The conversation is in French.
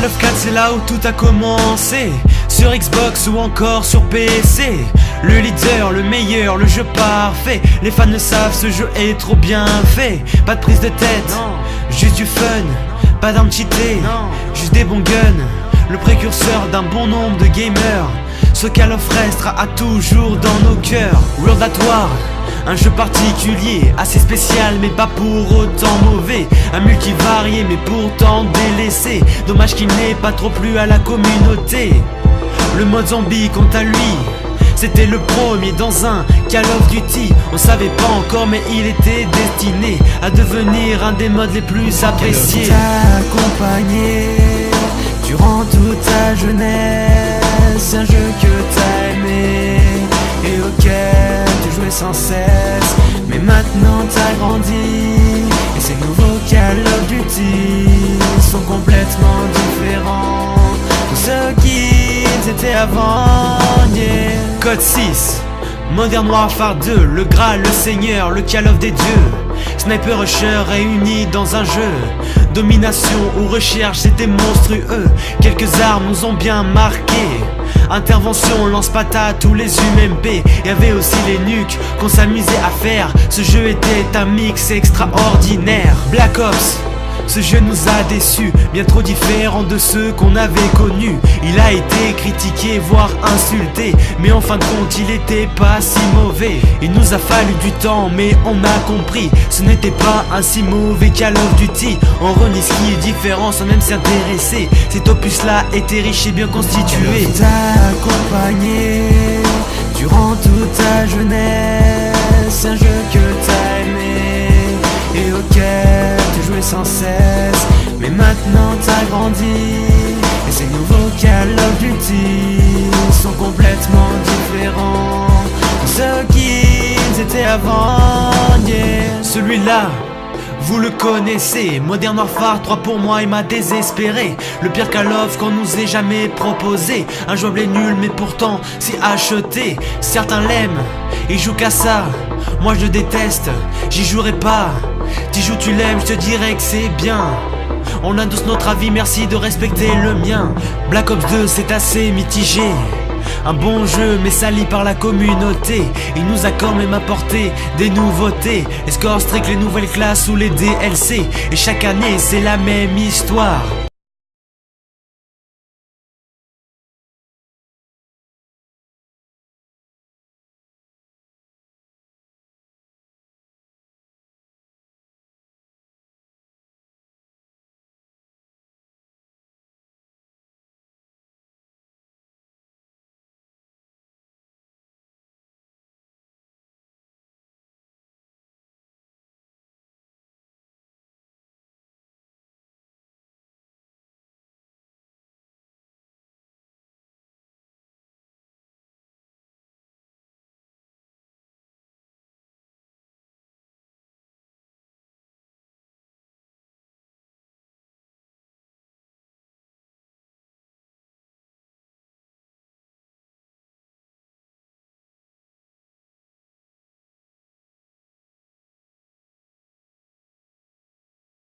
Call of 4 c'est là où tout a commencé, sur Xbox ou encore sur PC. Le leader, le meilleur, le jeu parfait. Les fans le savent, ce jeu est trop bien fait. Pas de prise de tête, non. Juste du fun. Pas d'armes cheatées, non. Juste des bons guns. Le précurseur d'un bon nombre de gamers. Ce Call of restera à toujours dans nos cœurs. World at War, un jeu particulier, assez spécial mais pas pour autant mauvais. Un multivarié mais pourtant délaissé. Dommage qu'il n'ait pas trop plu à la communauté. Le mode zombie quant à lui, c'était le premier dans un Call of Duty. On savait pas encore mais il était destiné à devenir un des modes les plus appréciés. T'a accompagné durant toute ta jeunesse, un jeu que t'as aimé et auquel tu jouais sans cesse. Mais maintenant t'as grandi et ces nouveaux Call of Duty sont complètement différents de ceux qu'ils étaient avant, yeah. Code 6, Modern Warfare 2, le Graal, le Seigneur, le Call of des dieux. Sniper Rusher réunis dans un jeu. Domination ou recherche, c'était monstrueux. Quelques armes nous ont bien marqué. Intervention, lance-patate ou les UMP. Y'avait aussi les nukes qu'on s'amusait à faire. Ce jeu était un mix extraordinaire. Black Ops, ce jeu nous a déçus, bien trop différent de ceux qu'on avait connus. Il a été critiqué, voire insulté, mais en fin de compte il était pas si mauvais. Il nous a fallu du temps, mais on a compris, ce n'était pas un si mauvais Call of Duty. On renie ce qui est différent sans même s'y intéresser. Cet opus là était riche et bien constitué. T'a accompagné durant toute ta jeunesse, un jeu que t'as aimé et auquel tu jouais sans cesse. Mais maintenant t'as grandi et ces nouveaux Call of Duty sont complètement différents de ceux qu'ils étaient avant, yeah. Celui-là, vous le connaissez, Modern Warfare 3 pour moi il m'a désespéré. Le pire Call of qu'on nous ait jamais proposé. Injouable et nul mais pourtant si acheté. Certains l'aiment, ils jouent qu'à ça. Moi je déteste, j'y jouerai pas. T'y joues tu l'aimes, je te dirais que c'est bien. On a tous notre avis, merci de respecter le mien. Black Ops 2 c'est assez mitigé. Un bon jeu mais sali par la communauté. Il nous a quand même apporté des nouveautés. Les scores strict, les nouvelles classes ou les DLC. Et chaque année c'est la même histoire.